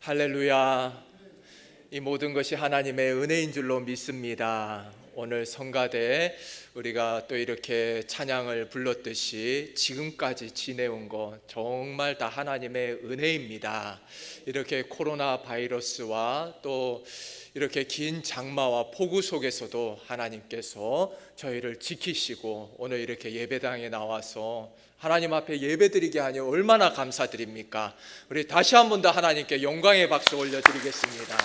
할렐루야. 이 모든 것이 하나님의 은혜인 줄로 믿습니다. 오늘 성가대 우리가 또 이렇게 찬양을 불렀듯이 지금까지 지내온 것 정말 다 하나님의 은혜입니다. 이렇게 코로나 바이러스와 또 이렇게 긴 장마와 폭우 속에서도 하나님께서 저희를 지키시고 오늘 이렇게 예배당에 나와서 하나님 앞에 예배드리게 하니 얼마나 감사드립니까? 우리 다시 한 번 더 하나님께 영광의 박수 올려드리겠습니다.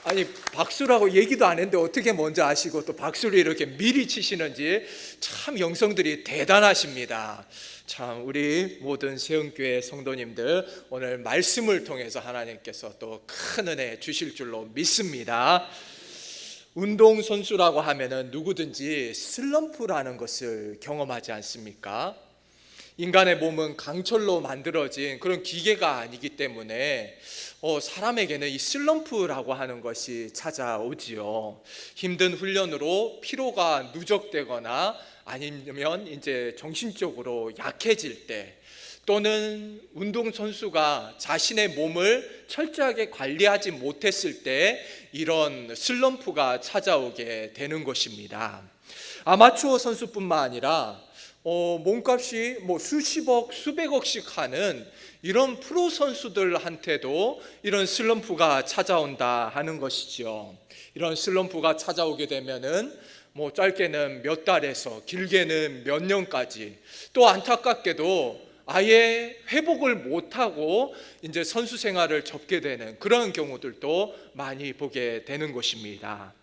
아니, 박수라고 얘기도 안 했는데 어떻게 먼저 아시고 또 박수를 이렇게 미리 치시는지 참 영성들이 대단하십니다. 참 우리 모든 세운교회 성도님들 오늘 말씀을 통해서 하나님께서 또 큰 은혜 주실 줄로 믿습니다. 운동선수라고 하면은 누구든지 슬럼프라는 것을 경험하지 않습니까? 인간의 몸은 강철로 만들어진 그런 기계가 아니기 때문에 사람에게는 이 슬럼프라고 하는 것이 찾아오지요. 힘든 훈련으로 피로가 누적되거나 아니면 이제 정신적으로 약해질 때, 또는 운동선수가 자신의 몸을 철저하게 관리하지 못했을 때 이런 슬럼프가 찾아오게 되는 것입니다. 아마추어 선수뿐만 아니라 몸값이 수십억, 수백억씩 하는 이런 프로 선수들한테도 이런 슬럼프가 찾아온다 하는 것이죠. 이런 슬럼프가 찾아오게 되면은 짧게는 몇 달에서 길게는 몇 년까지, 또 안타깝게도 아예 회복을 못하고 이제 선수 생활을 접게 되는 그런 경우들도 많이 보게 되는 것입니다.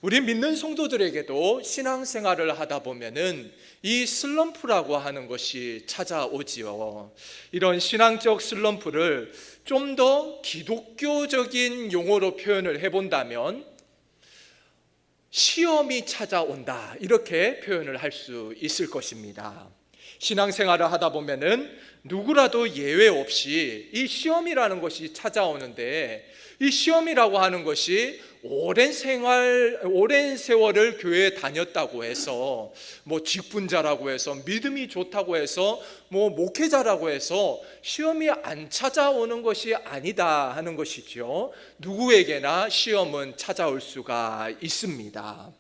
우리 믿는 성도들에게도 신앙생활을 하다 보면은 이 슬럼프라고 하는 것이 찾아오지요. 이런 신앙적 슬럼프를 좀 더 기독교적인 용어로 표현을 해본다면 시험이 찾아온다, 이렇게 표현을 할 수 있을 것입니다. 신앙생활을 하다 보면은 누구라도 예외 없이 이 시험이라는 것이 찾아오는데, 이 시험이라고 하는 것이 오랜 세월을 교회에 다녔다고 해서 직분자라고 해서 믿음이 좋다고 해서 목회자라고 해서 시험이 안 찾아오는 것이 아니다 하는 것이죠. 누구에게나 시험은 찾아올 수가 있습니다.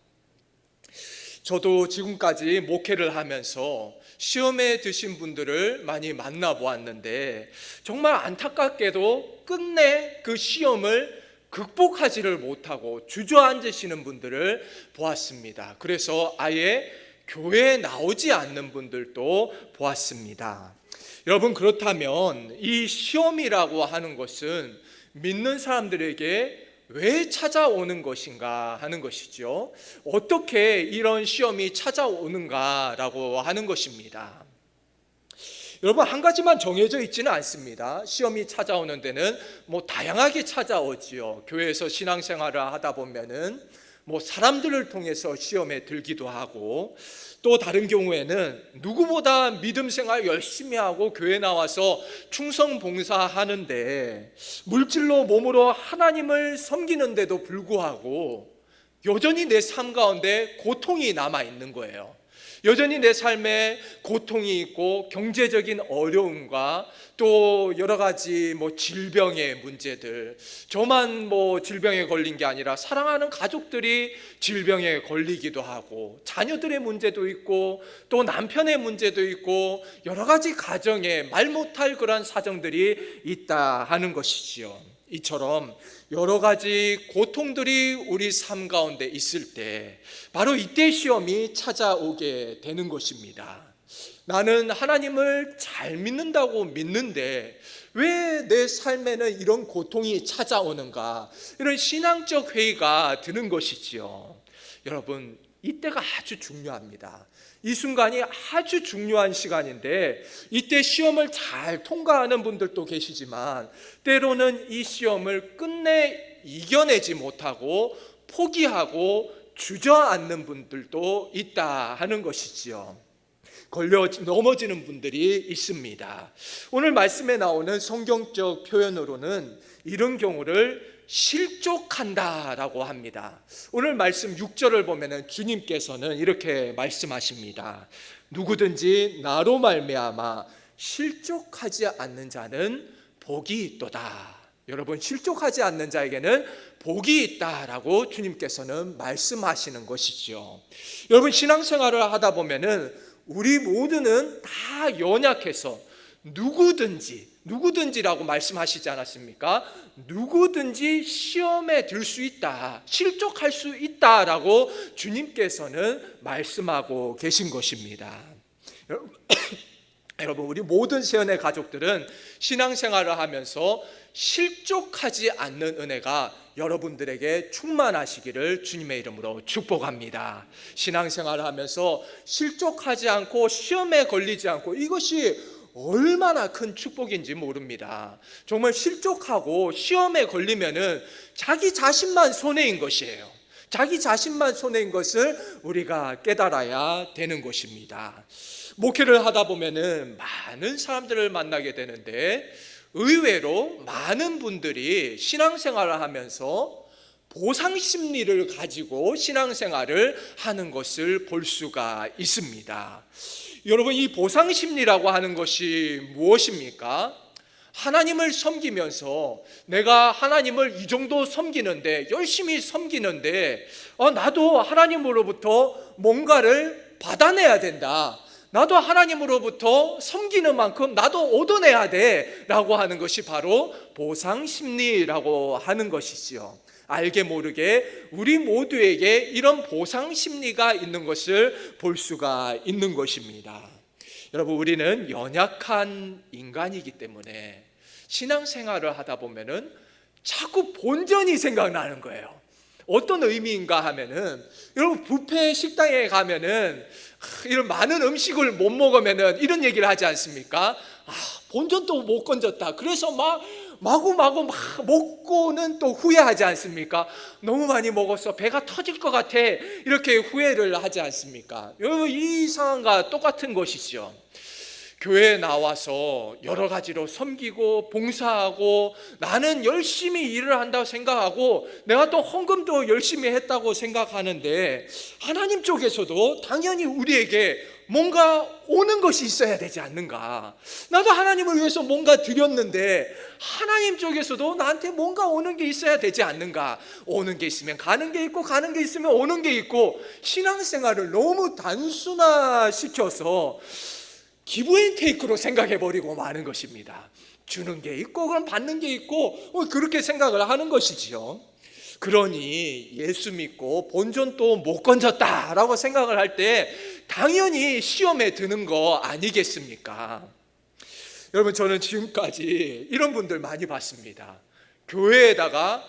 저도 지금까지 목회를 하면서 시험에 드신 분들을 많이 만나보았는데 정말 안타깝게도 끝내 그 시험을 극복하지를 못하고 주저앉으시는 분들을 보았습니다. 그래서 아예 교회에 나오지 않는 분들도 보았습니다. 여러분, 그렇다면 이 시험이라고 하는 것은 믿는 사람들에게 왜 찾아오는 것인가 하는 것이죠. 어떻게 이런 시험이 찾아오는가라고 하는 것입니다. 여러분, 한 가지만 정해져 있지는 않습니다. 시험이 찾아오는 데는 다양하게 찾아오지요. 교회에서 신앙생활을 하다 보면은 사람들을 통해서 시험에 들기도 하고, 또 다른 경우에는 누구보다 믿음 생활 열심히 하고 교회 나와서 충성 봉사하는데 물질로 몸으로 하나님을 섬기는데도 불구하고 여전히 내 삶 가운데 고통이 남아 있는 거예요. 여전히 내 삶에 고통이 있고 경제적인 어려움과 또 여러 가지 질병의 문제들, 저만 질병에 걸린 게 아니라 사랑하는 가족들이 질병에 걸리기도 하고, 자녀들의 문제도 있고 또 남편의 문제도 있고, 여러 가지 가정에 말 못할 그런 사정들이 있다 하는 것이지요. 이처럼 여러 가지 고통들이 우리 삶 가운데 있을 때 바로 이때 시험이 찾아오게 되는 것입니다. 나는 하나님을 잘 믿는다고 믿는데 왜 내 삶에는 이런 고통이 찾아오는가, 이런 신앙적 회의가 드는 것이지요. 여러분, 이때가 아주 중요합니다. 이 순간이 아주 중요한 시간인데 이때 시험을 잘 통과하는 분들도 계시지만 때로는 이 시험을 끝내 이겨내지 못하고 포기하고 주저앉는 분들도 있다 하는 것이지요. 걸려 넘어지는 분들이 있습니다. 오늘 말씀에 나오는 성경적 표현으로는 이런 경우를 실족한다라고 합니다. 오늘 말씀 6절을 보면은 주님께서는 이렇게 말씀하십니다. 누구든지 나로 말미암아 실족하지 않는 자는 복이 있도다. 여러분, 실족하지 않는 자에게는 복이 있다라고 주님께서는 말씀하시는 것이죠. 여러분, 신앙생활을 하다 보면은 우리 모두는 다 연약해서 누구든지라고 말씀하시지 않았습니까? 누구든지 시험에 들 수 있다, 실족할 수 있다라고 주님께서는 말씀하고 계신 것입니다. 여러분, 우리 모든 세연의 가족들은 신앙생활을 하면서 실족하지 않는 은혜가 여러분들에게 충만하시기를 주님의 이름으로 축복합니다. 신앙생활을 하면서 실족하지 않고 시험에 걸리지 않고, 이것이 얼마나 큰 축복인지 모릅니다. 정말 실족하고 시험에 걸리면은 자기 자신만 손해인 것이에요. 자기 자신만 손해인 것을 우리가 깨달아야 되는 것입니다. 목회를 하다 보면은 많은 사람들을 만나게 되는데, 의외로 많은 분들이 신앙생활을 하면서 보상 심리를 가지고 신앙생활을 하는 것을 볼 수가 있습니다. 여러분, 이 보상 심리라고 하는 것이 무엇입니까? 하나님을 섬기면서 내가 하나님을 이 정도 섬기는데, 열심히 섬기는데, 나도 하나님으로부터 뭔가를 받아내야 된다, 나도 하나님으로부터 섬기는 만큼 나도 얻어내야 돼 라고 하는 것이 바로 보상심리라고 하는 것이지요. 알게 모르게 우리 모두에게 이런 보상심리가 있는 것을 볼 수가 있는 것입니다. 여러분, 우리는 연약한 인간이기 때문에 신앙생활을 하다 보면은 자꾸 본전이 생각나는 거예요. 어떤 의미인가 하면은, 여러분, 뷔페 식당에 가면은 이런 많은 음식을 못 먹으면은 이런 얘기를 하지 않습니까? 본전도 못 건졌다. 그래서 마구마구 먹고는 또 후회하지 않습니까? 너무 많이 먹어서 배가 터질 것 같아. 이렇게 후회를 하지 않습니까? 여러분, 이 상황과 똑같은 것이죠. 교회에 나와서 여러 가지로 섬기고 봉사하고, 나는 열심히 일을 한다고 생각하고 내가 또 헌금도 열심히 했다고 생각하는데, 하나님 쪽에서도 당연히 우리에게 뭔가 오는 것이 있어야 되지 않는가? 나도 하나님을 위해서 뭔가 드렸는데 하나님 쪽에서도 나한테 뭔가 오는 게 있어야 되지 않는가? 오는 게 있으면 가는 게 있고, 가는 게 있으면 오는 게 있고, 신앙생활을 너무 단순화시켜서 기브앤테이크로 생각해버리고 마는 것입니다. 주는 게 있고 그럼 받는 게 있고, 그렇게 생각을 하는 것이지요. 그러니 예수 믿고 본전 또 못 건졌다라고 생각을 할 때 당연히 시험에 드는 거 아니겠습니까? 여러분, 저는 지금까지 이런 분들 많이 봤습니다. 교회에다가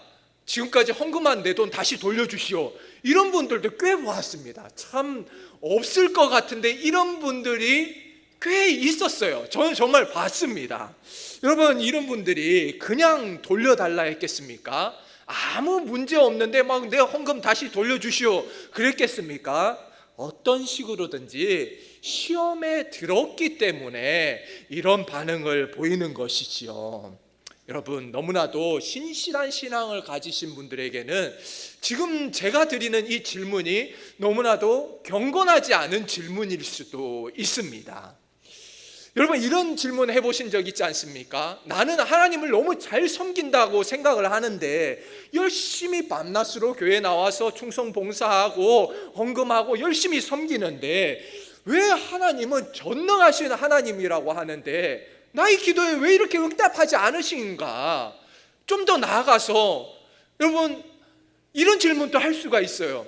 지금까지 헌금한 내 돈 다시 돌려주시오, 이런 분들도 꽤 보았습니다. 참 없을 것 같은데 이런 분들이 꽤 있었어요. 저는 정말 봤습니다. 여러분, 이런 분들이 그냥 돌려달라 했겠습니까? 아무 문제 없는데 막 내 헌금 다시 돌려주시오 그랬겠습니까? 어떤 식으로든지 시험에 들었기 때문에 이런 반응을 보이는 것이지요. 여러분, 너무나도 신실한 신앙을 가지신 분들에게는 지금 제가 드리는 이 질문이 너무나도 경건하지 않은 질문일 수도 있습니다. 여러분, 이런 질문 해보신 적 있지 않습니까? 나는 하나님을 너무 잘 섬긴다고 생각을 하는데, 열심히 밤낮으로 교회 나와서 충성 봉사하고 헌금하고 열심히 섬기는데, 왜 하나님은 전능하신 하나님이라고 하는데 나의 기도에 왜 이렇게 응답하지 않으신가? 좀 더 나아가서 여러분, 이런 질문도 할 수가 있어요.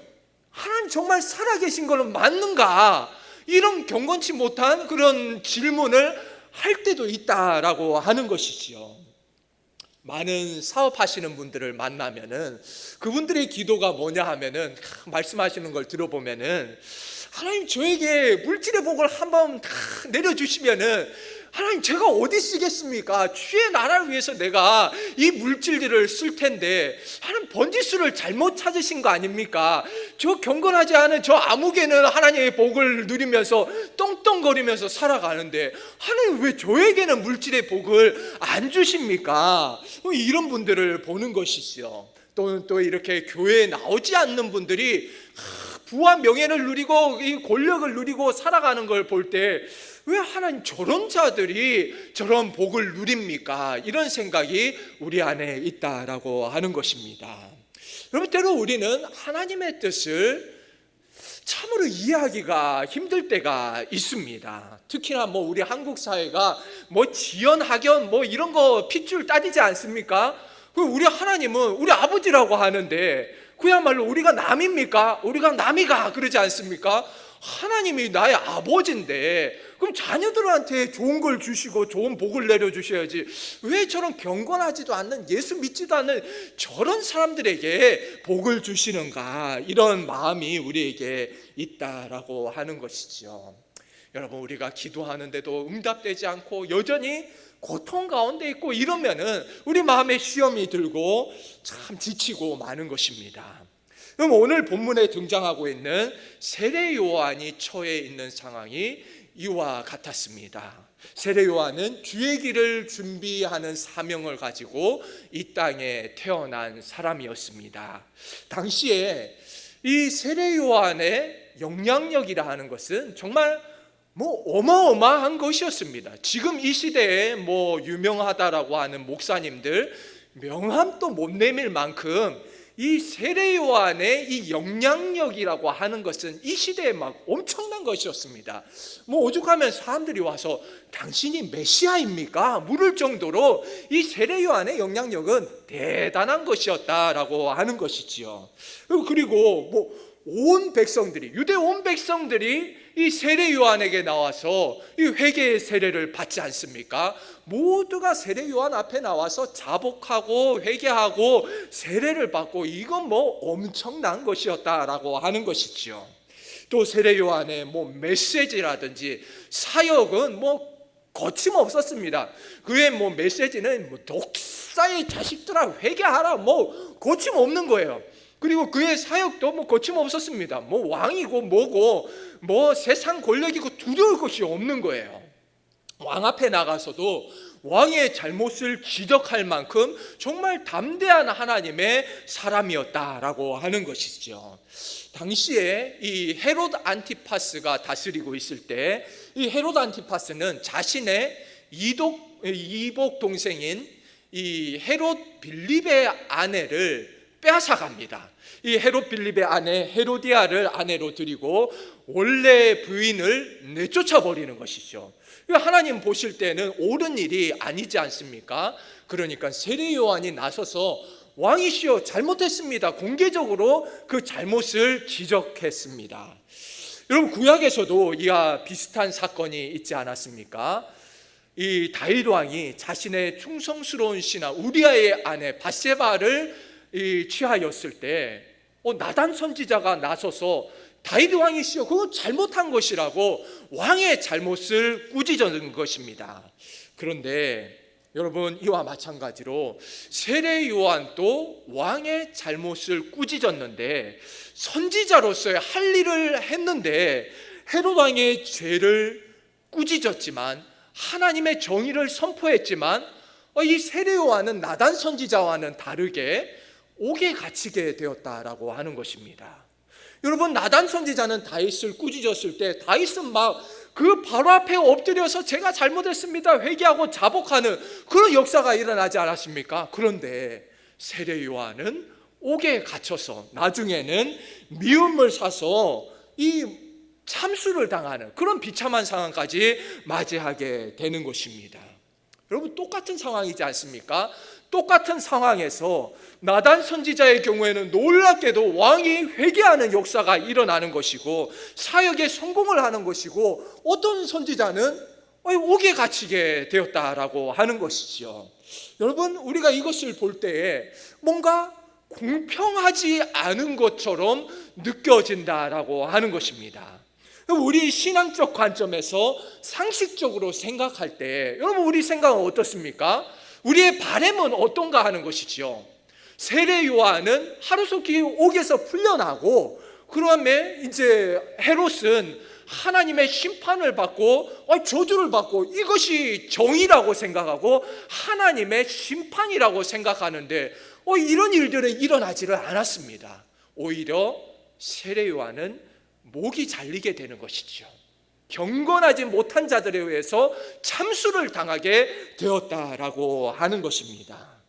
하나님 정말 살아계신 거는 맞는가? 이런 경건치 못한 그런 질문을 할 때도 있다라고 하는 것이지요. 많은 사업하시는 분들을 만나면은 그분들의 기도가 뭐냐 하면은, 말씀하시는 걸 들어보면은, 하나님 저에게 물질의 복을 한번 다 내려주시면은 하나님 제가 어디 쓰겠습니까? 주의 나라를 위해서 내가 이 물질들을 쓸 텐데 하나님 번지수를 잘못 찾으신 거 아닙니까? 저 경건하지 않은 저 아무개는 하나님의 복을 누리면서 떵떵거리면서 살아가는데 하나님 왜 저에게는 물질의 복을 안 주십니까? 이런 분들을 보는 것이죠. 또는 또 이렇게 교회에 나오지 않는 분들이 부와 명예를 누리고 이 권력을 누리고 살아가는 걸 볼 때 왜 하나님 저런 자들이 저런 복을 누립니까? 이런 생각이 우리 안에 있다라고 하는 것입니다. 여러분, 때로 우리는 하나님의 뜻을 참으로 이해하기가 힘들 때가 있습니다. 특히나 우리 한국 사회가 지연 학연 이런 거 핏줄 따지지 않습니까? 우리 하나님은 우리 아버지라고 하는데 그야말로 우리가 남입니까? 우리가 남이가 그러지 않습니까? 하나님이 나의 아버지인데 그럼 자녀들한테 좋은 걸 주시고 좋은 복을 내려주셔야지, 왜 저런 경건하지도 않는, 예수 믿지도 않는 저런 사람들에게 복을 주시는가, 이런 마음이 우리에게 있다라고 하는 것이죠. 여러분, 우리가 기도하는데도 응답되지 않고 여전히 고통 가운데 있고 이러면은 우리 마음에 시험이 들고 참 지치고 마는 것입니다. 그럼 오늘 본문에 등장하고 있는 세례 요한이 처해 있는 상황이 이와 같았습니다. 세례 요한은 주의 길을 준비하는 사명을 가지고 이 땅에 태어난 사람이었습니다. 당시에 이 세례 요한의 영향력이라 하는 것은 정말 어마어마한 것이었습니다. 지금 이 시대에 유명하다라고 하는 목사님들 명함도 못 내밀 만큼 이 세례 요한의 이 영향력이라고 하는 것은 이 시대에 엄청난 것이었습니다. 오죽하면 사람들이 와서 당신이 메시아입니까? 물을 정도로 이 세례 요한의 영향력은 대단한 것이었다라고 하는 것이지요. 그리고 온 백성들이, 유대 온 백성들이 이 세례 요한에게 나와서 이 회개의 세례를 받지 않습니까? 모두가 세례 요한 앞에 나와서 자복하고 회개하고 세례를 받고, 이건 엄청난 것이었다라고 하는 것이죠. 또 세례 요한의 메시지라든지 사역은 거침없었습니다. 그의 메시지는 독사의 자식들아 회개하라, 거침없는 거예요. 그리고 그의 사역도 거침없었습니다. 왕이고 뭐고 세상 권력이고 두려울 것이 없는 거예요. 왕 앞에 나가서도 왕의 잘못을 지적할 만큼 정말 담대한 하나님의 사람이었다라고 하는 것이죠. 당시에 이 헤롯 안티파스가 다스리고 있을 때 이 헤롯 안티파스는 자신의 이복 동생인 이 헤롯 빌립의 아내를 빼앗아 갑니다. 이 헤롯 빌립의 아내 헤로디아를 아내로 들이고 원래 부인을 내쫓아 버리는 것이죠. 하나님 보실 때는 옳은 일이 아니지 않습니까? 그러니까 세례 요한이 나서서 왕이시여 잘못했습니다, 공개적으로 그 잘못을 지적했습니다. 여러분, 구약에서도 이와 비슷한 사건이 있지 않았습니까? 이 다윗 왕이 자신의 충성스러운 신하 우리아의 아내 밧세바를 취하였을 때 나단 선지자가 나서서 다윗 왕이시여 그건 잘못한 것이라고 왕의 잘못을 꾸짖은 것입니다. 그런데 여러분, 이와 마찬가지로 세례 요한도 왕의 잘못을 꾸짖었는데 선지자로서의 할 일을 했는데 헤롯 왕의 죄를 꾸짖었지만 하나님의 정의를 선포했지만 이 세례 요한은 나단 선지자와는 다르게 옥에 갇히게 되었다라고 하는 것입니다. 여러분, 나단 선지자는 다윗을 꾸짖었을 때 다윗은 그 바로 앞에 엎드려서 제가 잘못했습니다 회개하고 자복하는 그런 역사가 일어나지 않았습니까? 그런데 세례 요한은 옥에 갇혀서 나중에는 미움을 사서 이 참수를 당하는 그런 비참한 상황까지 맞이하게 되는 것입니다. 여러분, 똑같은 상황이지 않습니까? 똑같은 상황에서 나단 선지자의 경우에는 놀랍게도 왕이 회개하는 역사가 일어나는 것이고 사역에 성공을 하는 것이고, 어떤 선지자는 옥에 갇히게 되었다라고 하는 것이죠. 여러분, 우리가 이것을 볼 때에 뭔가 공평하지 않은 것처럼 느껴진다라고 하는 것입니다. 우리 신앙적 관점에서 상식적으로 생각할 때 여러분, 우리 생각은 어떻습니까? 우리의 바람은 어떤가 하는 것이죠. 세례 요한은 하루속히 옥에서 풀려나고, 그러면 이제 헤롯은 하나님의 심판을 받고 저주를 받고 이것이 정의라고 생각하고 하나님의 심판이라고 생각하는데 이런 일들은 일어나지를 않았습니다. 오히려 세례 요한은 목이 잘리게 되는 것이죠. 경건하지 못한 자들에 의해서 참수를 당하게 되었다라고 하는 것입니다.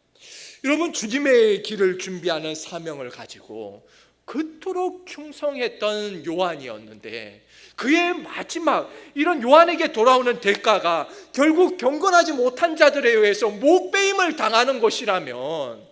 여러분, 주님의 길을 준비하는 사명을 가지고 그토록 충성했던 요한이었는데 그의 마지막 이런 요한에게 돌아오는 대가가 결국 경건하지 못한 자들에 의해서 목베임을 당하는 것이라면,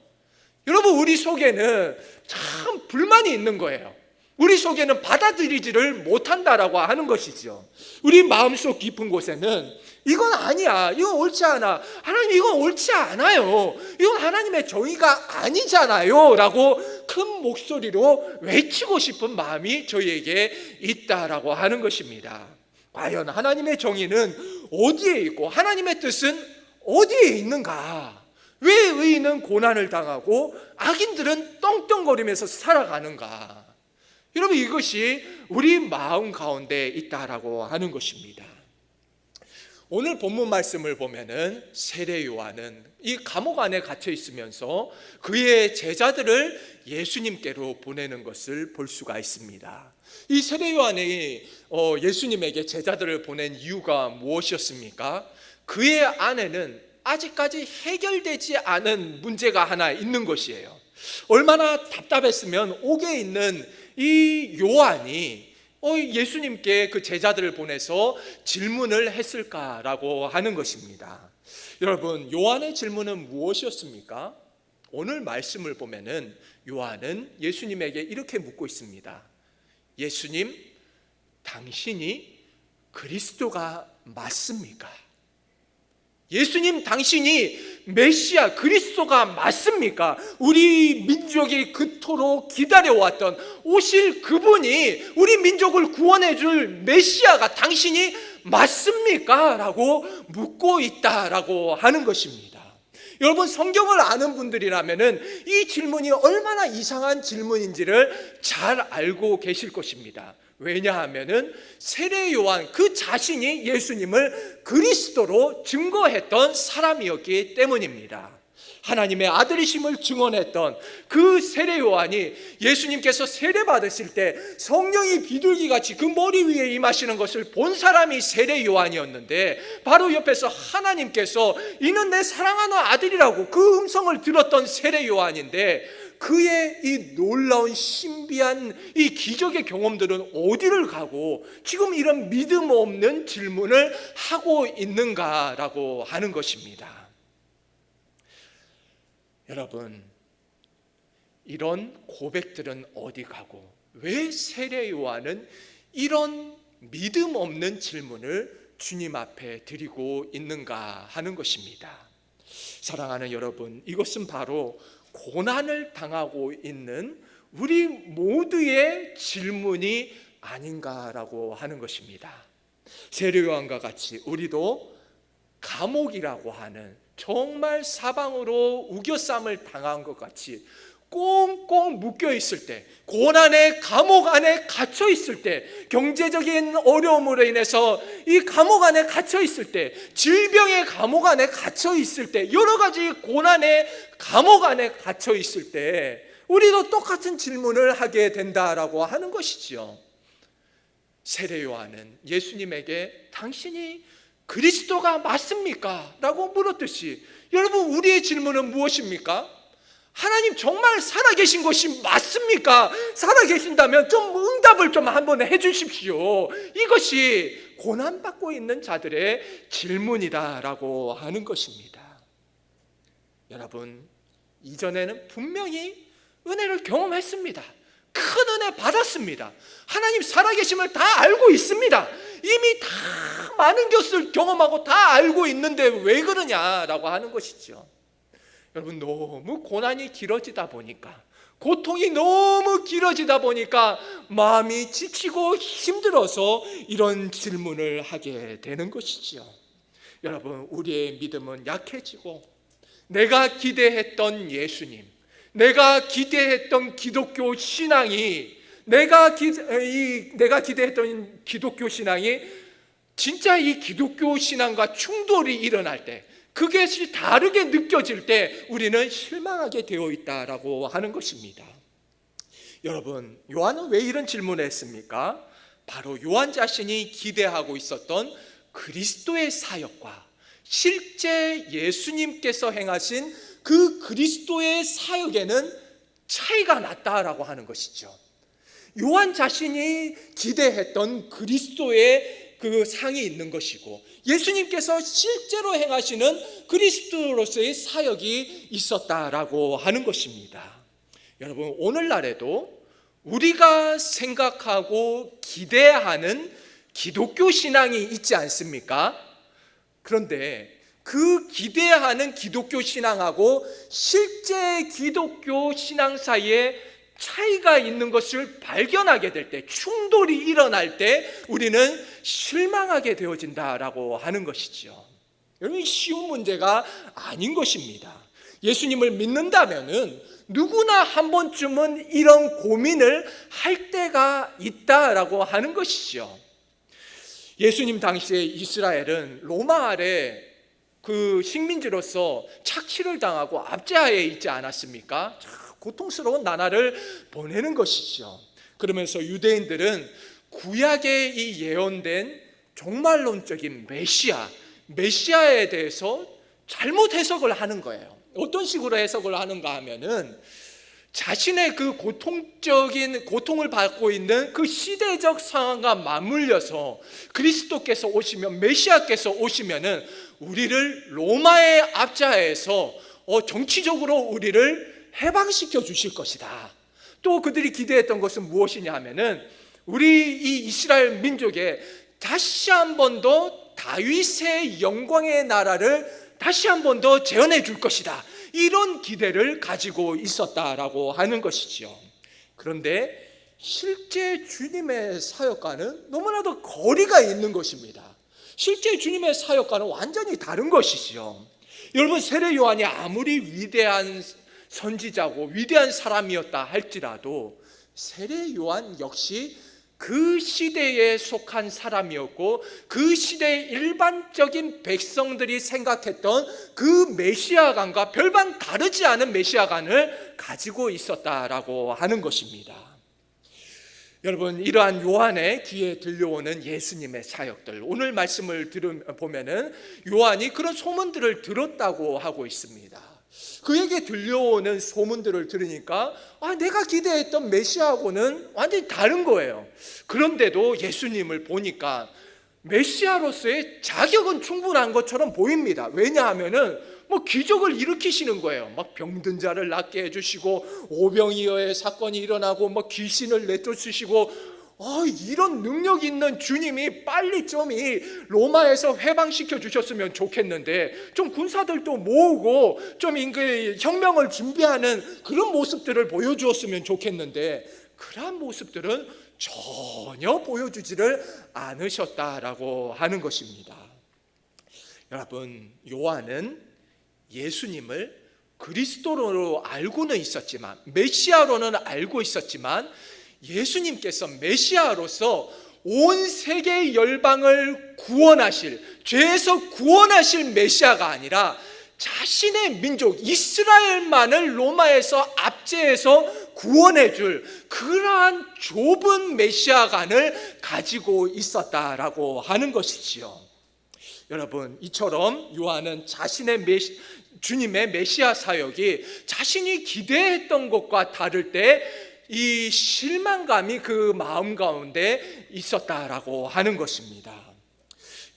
여러분, 우리 속에는 참 불만이 있는 거예요. 우리 속에는 받아들이지를 못한다라고 하는 것이죠. 우리 마음속 깊은 곳에는 이건 아니야, 이건 옳지 않아, 하나님 이건 옳지 않아요, 이건 하나님의 정의가 아니잖아요 라고 큰 목소리로 외치고 싶은 마음이 저희에게 있다라고 하는 것입니다. 과연 하나님의 정의는 어디에 있고 하나님의 뜻은 어디에 있는가? 왜 의인은 고난을 당하고 악인들은 떵떵거리면서 살아가는가? 여러분, 이것이 우리 마음 가운데 있다라고 하는 것입니다. 오늘 본문 말씀을 보면은 세례 요한은 이 감옥 안에 갇혀 있으면서 그의 제자들을 예수님께로 보내는 것을 볼 수가 있습니다. 이 세례 요한이 예수님에게 제자들을 보낸 이유가 무엇이었습니까? 그의 안에는 아직까지 해결되지 않은 문제가 하나 있는 것이에요. 얼마나 답답했으면 옥에 있는 이 요한이 예수님께 그 제자들을 보내서 질문을 했을까라고 하는 것입니다. 여러분, 요한의 질문은 무엇이었습니까? 오늘 말씀을 보면은 요한은 예수님에게 이렇게 묻고 있습니다. 예수님, 당신이 그리스도가 맞습니까? 예수님, 당신이 메시아 그리스도가 맞습니까? 우리 민족이 그토록 기다려왔던 오실 그분이, 우리 민족을 구원해 줄 메시아가 당신이 맞습니까? 라고 묻고 있다라고 하는 것입니다. 여러분, 성경을 아는 분들이라면은 이 질문이 얼마나 이상한 질문인지를 잘 알고 계실 것입니다. 왜냐하면은 세례 요한 그 자신이 예수님을 그리스도로 증거했던 사람이었기 때문입니다. 하나님의 아들이심을 증언했던 그 세례 요한이 예수님께서 세례 받으실 때 성령이 비둘기같이 그 머리 위에 임하시는 것을 본 사람이 세례 요한이었는데, 바로 옆에서 하나님께서 이는 내 사랑하는 아들이라고 그 음성을 들었던 세례 요한인데, 그의 이 놀라운 신비한 이 기적의 경험들은 어디를 가고 지금 이런 믿음 없는 질문을 하고 있는가라고 하는 것입니다. 여러분, 이런 고백들은 어디 가고 왜 세례 요한은 이런 믿음 없는 질문을 주님 앞에 드리고 있는가 하는 것입니다. 사랑하는 여러분, 이것은 바로 고난을 당하고 있는 우리 모두의 질문이 아닌가라고 하는 것입니다. 세례 요한과 같이 우리도 감옥이라고 하는 정말 사방으로 우겨쌈을 당한 것 같이 꽁꽁 묶여 있을 때, 고난의 감옥 안에 갇혀 있을 때, 경제적인 어려움으로 인해서 이 감옥 안에 갇혀 있을 때, 질병의 감옥 안에 갇혀 있을 때, 여러 가지 고난의 감옥 안에 갇혀 있을 때 우리도 똑같은 질문을 하게 된다라고 하는 것이지요. 세례 요한은 예수님에게 당신이 그리스도가 맞습니까? 라고 물었듯이, 여러분, 우리의 질문은 무엇입니까? 하나님 정말 살아계신 것이 맞습니까? 살아계신다면 좀 응답을 좀 한번 해주십시오. 이것이 고난받고 있는 자들의 질문이다라고 하는 것입니다. 여러분, 이전에는 분명히 은혜를 경험했습니다. 큰 은혜 받았습니다. 하나님 살아계심을 다 알고 있습니다. 이미 다 많은 것을 경험하고 다 알고 있는데 왜 그러냐라고 하는 것이죠. 여러분, 너무 고난이 길어지다 보니까, 고통이 너무 길어지다 보니까 마음이 지치고 힘들어서 이런 질문을 하게 되는 것이지요. 여러분, 우리의 믿음은 약해지고 내가 기대했던 예수님, 내가 기대했던 기독교 신앙이, 내가 기대했던 기독교 신앙이 진짜 이 기독교 신앙과 충돌이 일어날 때, 그것이 다르게 느껴질 때 우리는 실망하게 되어 있다라고 하는 것입니다. 여러분, 요한은 왜 이런 질문을 했습니까? 바로 요한 자신이 기대하고 있었던 그리스도의 사역과 실제 예수님께서 행하신 그 그리스도의 사역에는 차이가 났다라고 하는 것이죠. 요한 자신이 기대했던 그리스도의 그 상이 있는 것이고, 예수님께서 실제로 행하시는 그리스도로서의 사역이 있었다라고 하는 것입니다. 여러분, 오늘날에도 우리가 생각하고 기대하는 기독교 신앙이 있지 않습니까? 그런데 그 기대하는 기독교 신앙하고 실제 기독교 신앙 사이에 차이가 있는 것을 발견하게 될 때, 충돌이 일어날 때 우리는 실망하게 되어진다라고 하는 것이죠. 여러분, 쉬운 문제가 아닌 것입니다. 예수님을 믿는다면은 누구나 한 번쯤은 이런 고민을 할 때가 있다라고 하는 것이죠. 예수님 당시에 이스라엘은 로마 아래 그 식민지로서 착취를 당하고 압제하에 있지 않았습니까? 고통스러운 나날을 보내는 것이죠. 그러면서 유대인들은 구약에 이 예언된 종말론적인 메시아에 대해서 잘못 해석을 하는 거예요. 어떤 식으로 해석을 하는가 하면은, 자신의 그 고통을 받고 있는 그 시대적 상황과 맞물려서 그리스도께서 오시면, 메시아께서 오시면은 우리를 로마의 압제하에서 정치적으로 우리를 해방시켜 주실 것이다. 또 그들이 기대했던 것은 무엇이냐 하면은, 우리 이 이스라엘 민족에 다시 한 번 더 다윗의 영광의 나라를 다시 한 번 더 재현해 줄 것이다. 이런 기대를 가지고 있었다라고 하는 것이지요. 그런데 실제 주님의 사역과는 너무나도 거리가 있는 것입니다. 실제 주님의 사역과는 완전히 다른 것이지요. 여러분, 세례 요한이 아무리 위대한 선지자고 위대한 사람이었다 할지라도 세례 요한 역시 그 시대에 속한 사람이었고, 그 시대의 일반적인 백성들이 생각했던 그 메시아관과 별반 다르지 않은 메시아관을 가지고 있었다라고 하는 것입니다. 여러분, 이러한 요한의 귀에 들려오는 예수님의 사역들, 오늘 말씀을 보면은 요한이 그런 소문들을 들었다고 하고 있습니다. 그에게 들려오는 소문들을 들으니까 내가 기대했던 메시아하고는 완전히 다른 거예요. 그런데도 예수님을 보니까 메시아로서의 자격은 충분한 것처럼 보입니다. 왜냐하면은 기적을 일으키시는 거예요. 병든 자를 낫게 해주시고, 오병이어의 사건이 일어나고 귀신을 내쫓으시고, 이런 능력 있는 주님이 빨리 좀 이 로마에서 해방시켜 주셨으면 좋겠는데, 좀 군사들도 모으고 좀 혁명을 준비하는 그런 모습들을 보여주었으면 좋겠는데, 그러한 모습들은 전혀 보여주지를 않으셨다라고 하는 것입니다. 여러분, 요한은 예수님을 그리스도로 알고는 있었지만, 메시아로는 알고 있었지만, 예수님께서 메시아로서 온 세계 열방을 구원하실, 죄에서 구원하실 메시아가 아니라 자신의 민족 이스라엘만을 로마에서 압제해서 구원해 줄 그러한 좁은 메시아관을 가지고 있었다라고 하는 것이지요. 여러분, 이처럼 요한은 자신의 주님의 메시아 사역이 자신이 기대했던 것과 다를 때 이 실망감이 그 마음 가운데 있었다라고 하는 것입니다.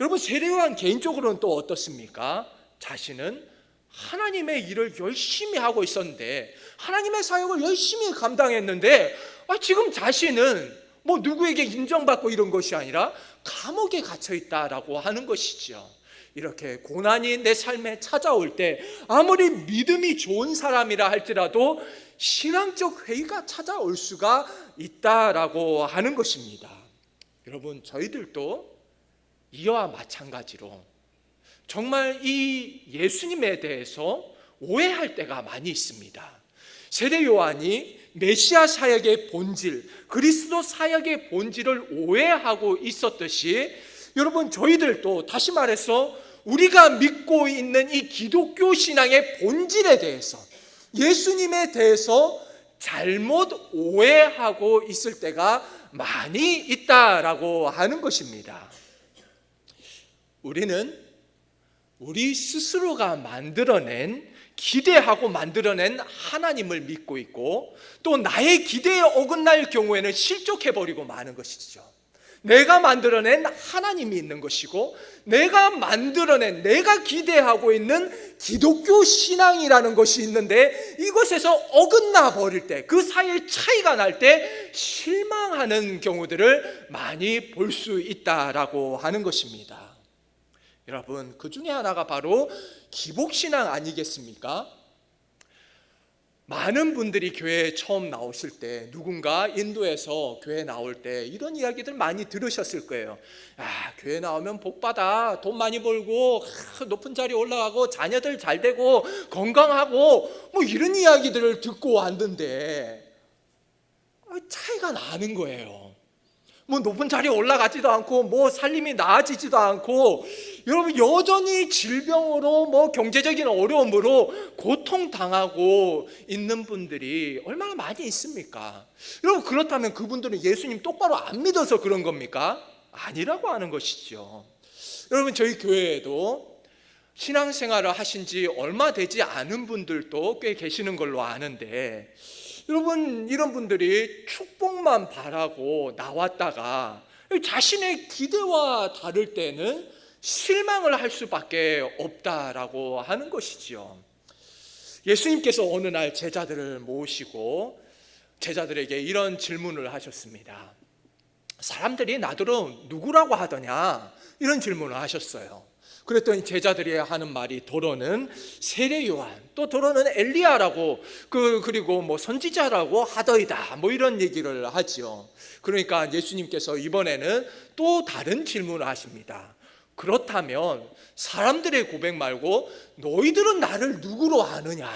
여러분, 세례 요한 개인적으로는 또 어떻습니까? 자신은 하나님의 일을 열심히 하고 있었는데, 하나님의 사역을 열심히 감당했는데, 지금 자신은 누구에게 인정받고 이런 것이 아니라 감옥에 갇혀 있다라고 하는 것이죠. 이렇게 고난이 내 삶에 찾아올 때 아무리 믿음이 좋은 사람이라 할지라도 신앙적 회의가 찾아올 수가 있다라고 하는 것입니다. 여러분, 저희들도 이와 마찬가지로 정말 이 예수님에 대해서 오해할 때가 많이 있습니다. 세례 요한이 메시아 사역의 본질, 그리스도 사역의 본질을 오해하고 있었듯이, 여러분, 저희들도 다시 말해서 우리가 믿고 있는 이 기독교 신앙의 본질에 대해서, 예수님에 대해서 잘못 오해하고 있을 때가 많이 있다라고 하는 것입니다. 우리는 우리 스스로가 만들어낸, 기대하고 만들어낸 하나님을 믿고 있고, 또 나의 기대에 어긋날 경우에는 실족해버리고 마는 것이죠. 내가 만들어낸 하나님이 있는 것이고, 내가 만들어낸, 내가 기대하고 있는 기독교 신앙이라는 것이 있는데, 이것에서 어긋나 버릴 때, 그 사이에 차이가 날 때 실망하는 경우들을 많이 볼 수 있다라고 하는 것입니다. 여러분, 그 중에 하나가 바로 기복신앙 아니겠습니까? 많은 분들이 교회에 처음 나오실 때, 누군가 인도에서 교회 나올 때 이런 이야기들 많이 들으셨을 거예요. 교회 나오면 복받아, 돈 많이 벌고 높은 자리 올라가고 자녀들 잘 되고 건강하고 뭐 이런 이야기들을 듣고 왔는데 차이가 나는 거예요. 뭐 높은 자리에 올라가지도 않고 뭐 살림이 나아지지도 않고, 여러분 여전히 질병으로 뭐 경제적인 어려움으로 고통당하고 있는 분들이 얼마나 많이 있습니까? 여러분, 그렇다면 그분들은 예수님 똑바로 안 믿어서 그런 겁니까? 아니라고 하는 것이죠. 여러분, 저희 교회에도 신앙생활을 하신 지 얼마 되지 않은 분들도 꽤 계시는 걸로 아는데, 여러분, 이런 분들이 축복만 바라고 나왔다가 자신의 기대와 다를 때는 실망을 할 수밖에 없다라고 하는 것이지요. 예수님께서 어느 날 제자들을 모으시고 제자들에게 이런 질문을 하셨습니다. 사람들이 나더러 누구라고 하더냐? 이런 질문을 하셨어요. 그랬더니 제자들이 하는 말이, 도로는 세례 요한, 또 도로는 엘리야라고, 그리고 뭐 선지자라고 하더이다, 뭐 이런 얘기를 하죠. 그러니까 예수님께서 이번에는 또 다른 질문을 하십니다. 그렇다면 사람들의 고백 말고 너희들은 나를 누구로 아느냐?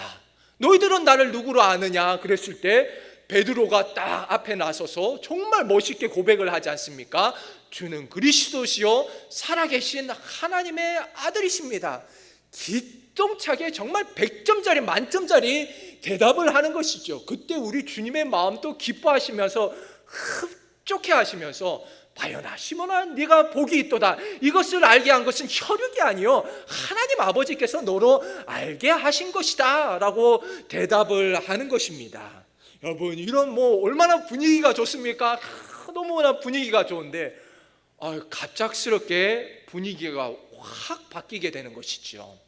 너희들은 나를 누구로 아느냐? 그랬을 때 베드로가 딱 앞에 나서서 정말 멋있게 고백을 하지 않습니까? 주는 그리스도시요 살아계신 하나님의 아들이십니다. 기똥차게 정말 100점짜리 만점짜리 대답을 하는 것이죠. 그때 우리 주님의 마음도 기뻐하시면서 흡족해 하시면서, 바요나 시몬아 네가 복이 있도다. 이것을 알게 한 것은 혈육이 아니요 하나님 아버지께서 너로 알게 하신 것이다 라고 대답을 하는 것입니다. 여러분, 이런 뭐 얼마나 분위기가 좋습니까? 너무나 분위기가 좋은데 갑작스럽게 분위기가 확 바뀌게 되는 것이죠.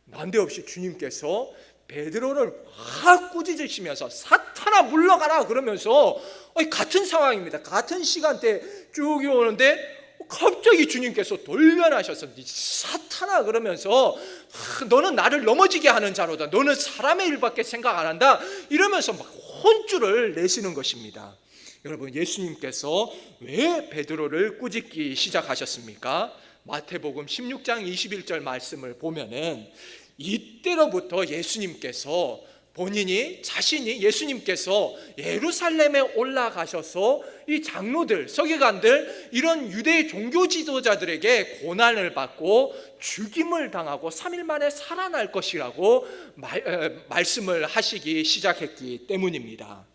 난데없이 주님께서 베드로를 확 꾸짖으시면서 사탄아 물러가라 그러면서, 같은 상황입니다. 같은 시간대에 쭉 오는데 갑자기 주님께서 돌변하셔서 사탄아 그러면서, 너는 나를 넘어지게 하는 자로다. 너는 사람의 일밖에 생각 안 한다. 이러면서 막 혼쭐을 내시는 것입니다. 여러분, 예수님께서 왜 베드로를 꾸짖기 시작하셨습니까? 마태복음 16장 21절 말씀을 보면은, 이때로부터 예수님께서 예수님께서 예루살렘에 올라가셔서 이 장로들, 서기관들, 이런 유대 종교 지도자들에게 고난을 받고 죽임을 당하고 3일 만에 살아날 것이라고 말씀을 하시기 시작했기 때문입니다.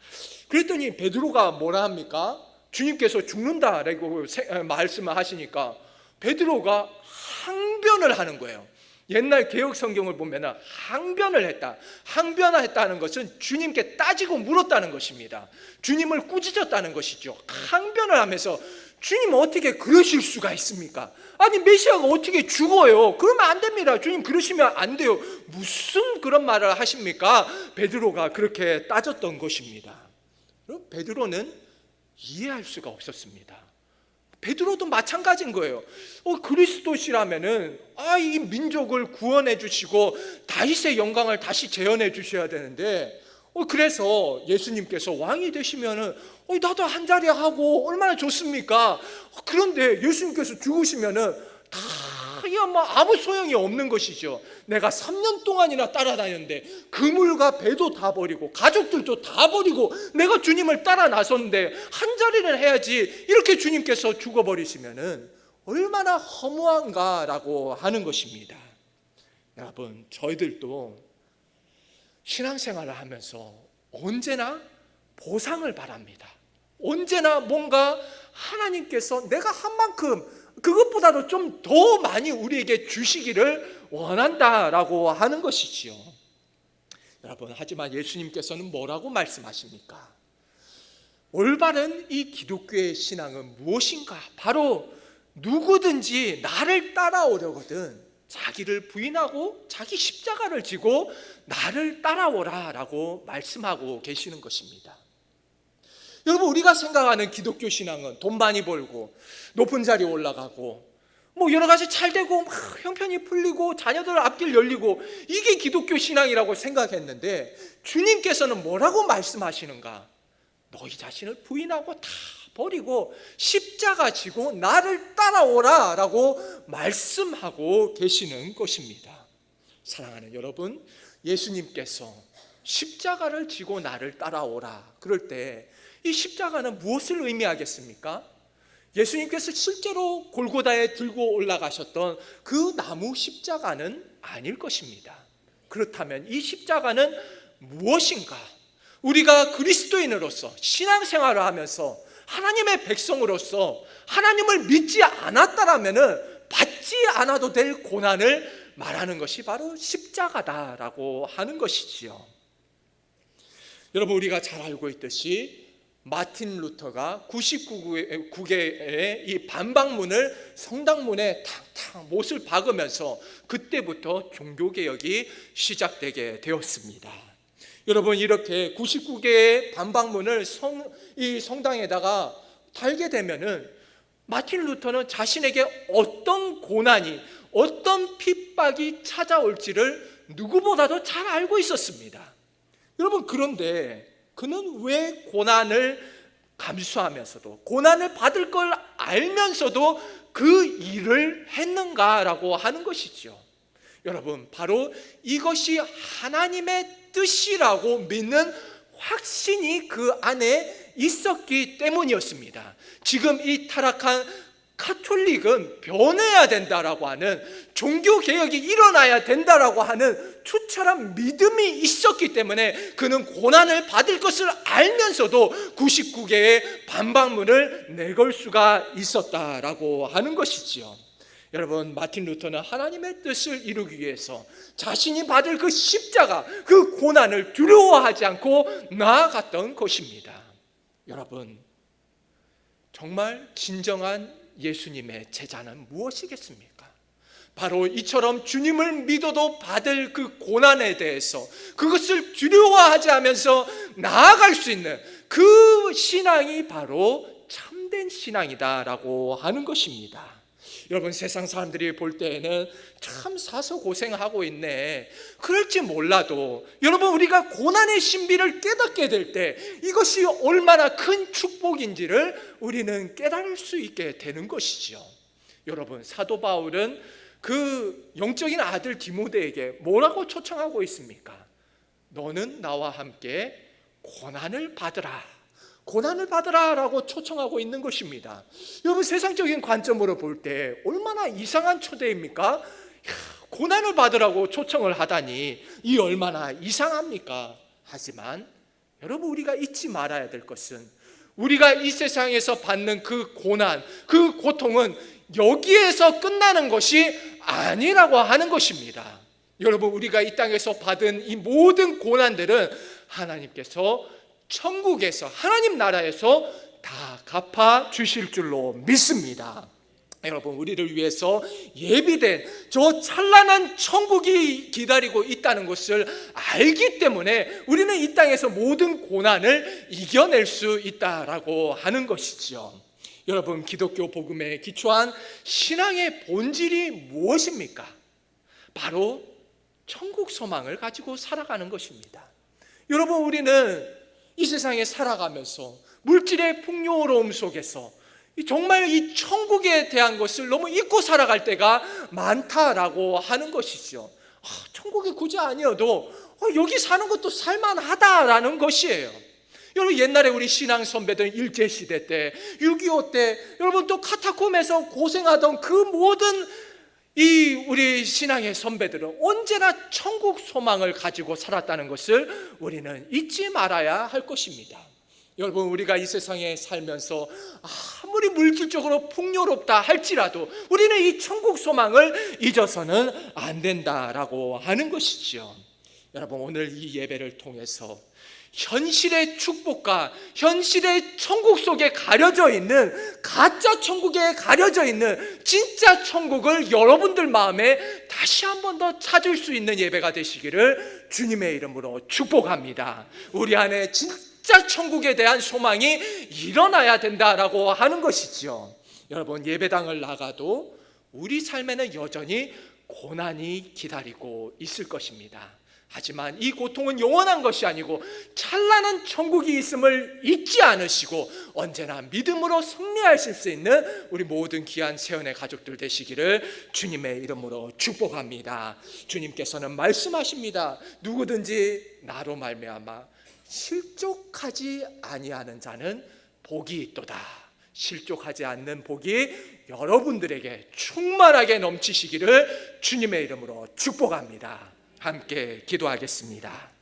그랬더니 베드로가 뭐라 합니까? 주님께서 죽는다라고 말씀을 하시니까 베드로가 항변을 하는 거예요. 옛날 개혁 성경을 보면 항변을 했다. 항변했다는 것은 주님께 따지고 물었다는 것입니다. 주님을 꾸짖었다는 것이죠. 항변을 하면서, 주님 어떻게 그러실 수가 있습니까? 아니 메시아가 어떻게 죽어요? 그러면 안 됩니다. 주님 그러시면 안 돼요. 무슨 그런 말을 하십니까? 베드로가 그렇게 따졌던 것입니다. 베드로는 이해할 수가 없었습니다. 베드로도 마찬가지인 거예요. 그리스도시라면은 이 민족을 구원해 주시고 다윗의 영광을 다시 재현해 주셔야 되는데, 그래서 예수님께서 왕이 되시면은 나도 한 자리 하고 얼마나 좋습니까? 그런데 예수님께서 죽으시면은 다 뭐 아무 소용이 없는 것이죠. 내가 3년 동안이나 따라다녔는데 그물과 배도 다 버리고 가족들도 다 버리고 내가 주님을 따라 나섰는데 한 자리를 해야지, 이렇게 주님께서 죽어버리시면은 얼마나 허무한가라고 하는 것입니다. 여러분, 저희들도 신앙생활을 하면서 언제나 보상을 바랍니다. 언제나 뭔가 하나님께서 내가 한 만큼 그것보다도 좀 더 많이 우리에게 주시기를 원한다라고 하는 것이지요. 여러분, 하지만 예수님께서는 뭐라고 말씀하십니까? 올바른 이 기독교의 신앙은 무엇인가? 바로 누구든지 나를 따라오려거든 자기를 부인하고 자기 십자가를 지고 나를 따라오라 라고 말씀하고 계시는 것입니다. 여러분, 우리가 생각하는 기독교 신앙은 돈 많이 벌고 높은 자리에 올라가고 뭐 여러 가지 잘 되고 막 형편이 풀리고 자녀들 앞길 열리고 이게 기독교 신앙이라고 생각했는데, 주님께서는 뭐라고 말씀하시는가? 너희 자신을 부인하고 다 버리고 십자가 지고 나를 따라오라 라고 말씀하고 계시는 것입니다. 사랑하는 여러분, 예수님께서 십자가를 지고 나를 따라오라 그럴 때 이 십자가는 무엇을 의미하겠습니까? 예수님께서 실제로 골고다에 들고 올라가셨던 그 나무 십자가는 아닐 것입니다. 그렇다면 이 십자가는 무엇인가? 우리가 그리스도인으로서 신앙생활을 하면서 하나님의 백성으로서 하나님을 믿지 않았다라면 받지 않아도 될 고난을 말하는 것이 바로 십자가다라고 하는 것이지요. 여러분, 우리가 잘 알고 있듯이 마틴 루터가 99개의 이 반박문을 성당문에 탕탕 못을 박으면서 그때부터 종교개혁이 시작되게 되었습니다. 여러분, 이렇게 99개의 반박문을 이 성당에다가 달게 되면은 마틴 루터는 자신에게 어떤 고난이, 어떤 핍박이 찾아올지를 누구보다도 잘 알고 있었습니다. 여러분, 그런데 그는 왜 고난을 감수하면서도 고난을 받을 걸 알면서도 그 일을 했는가라고 하는 것이죠. 여러분, 바로 이것이 하나님의 뜻이라고 믿는 확신이 그 안에 있었기 때문이었습니다. 지금 이 타락한 카톨릭은 변해야 된다라고 하는, 종교개혁이 일어나야 된다라고 하는 투철한 믿음이 있었기 때문에 그는 고난을 받을 것을 알면서도 99개의 반박문을 내걸 수가 있었다라고 하는 것이지요. 여러분, 마틴 루터는 하나님의 뜻을 이루기 위해서 자신이 받을 그 십자가, 그 고난을 두려워하지 않고 나아갔던 것입니다. 여러분, 정말 진정한 예수님의 제자는 무엇이겠습니까? 바로 이처럼 주님을 믿어도 받을 그 고난에 대해서 그것을 두려워하지 않으면서 나아갈 수 있는 그 신앙이 바로 참된 신앙이다라고 하는 것입니다. 여러분, 세상 사람들이 볼 때에는 참 사서 고생하고 있네, 그럴지 몰라도 여러분, 우리가 고난의 신비를 깨닫게 될 때 이것이 얼마나 큰 축복인지를 우리는 깨달을 수 있게 되는 것이죠. 여러분, 사도 바울은 그 영적인 아들 디모데에게 뭐라고 초청하고 있습니까? 너는 나와 함께 고난을 받으라, 고난을 받으라라고 초청하고 있는 것입니다. 여러분, 세상적인 관점으로 볼 때 얼마나 이상한 초대입니까? 고난을 받으라고 초청을 하다니 이 얼마나 이상합니까? 하지만 여러분, 우리가 잊지 말아야 될 것은 우리가 이 세상에서 받는 그 고난, 그 고통은 여기에서 끝나는 것이 아니라고 하는 것입니다. 여러분, 우리가 이 땅에서 받은 이 모든 고난들은 하나님께서 천국에서, 하나님 나라에서 다 갚아 주실 줄로 믿습니다. 여러분, 우리를 위해서 예비된 저 찬란한 천국이 기다리고 있다는 것을 알기 때문에 우리는 이 땅에서 모든 고난을 이겨낼 수 있다라고 하는 것이죠. 여러분, 기독교 복음에 기초한 신앙의 본질이 무엇입니까? 바로 천국 소망을 가지고 살아가는 것입니다. 여러분, 우리는 이 세상에 살아가면서 물질의 풍요로움 속에서 정말 이 천국에 대한 것을 너무 잊고 살아갈 때가 많다라고 하는 것이죠. 천국이 굳이 아니어도 여기 사는 것도 살만하다라는 것이에요. 여러분, 옛날에 우리 신앙 선배들 일제시대 때, 6.25 때, 여러분 또 카타콤에서 고생하던 그 모든 이 우리 신앙의 선배들은 언제나 천국 소망을 가지고 살았다는 것을 우리는 잊지 말아야 할 것입니다. 여러분, 우리가 이 세상에 살면서 아무리 물질적으로 풍요롭다 할지라도 우리는 이 천국 소망을 잊어서는 안 된다라고 하는 것이죠. 여러분, 오늘 이 예배를 통해서 현실의 축복과 현실의 천국 속에 가려져 있는 가짜 천국에 가려져 있는 진짜 천국을 여러분들 마음에 다시 한 번 더 찾을 수 있는 예배가 되시기를 주님의 이름으로 축복합니다. 우리 안에 진짜 천국에 대한 소망이 일어나야 된다라고 하는 것이죠. 여러분, 예배당을 나가도 우리 삶에는 여전히 고난이 기다리고 있을 것입니다. 하지만 이 고통은 영원한 것이 아니고 찬란한 천국이 있음을 잊지 않으시고 언제나 믿음으로 승리하실 수 있는 우리 모든 귀한 세연의 가족들 되시기를 주님의 이름으로 축복합니다. 주님께서는 말씀하십니다. 누구든지 나로 말미암아 실족하지 아니하는 자는 복이 있도다. 실족하지 않는 복이 여러분들에게 충만하게 넘치시기를 주님의 이름으로 축복합니다. 함께 기도하겠습니다.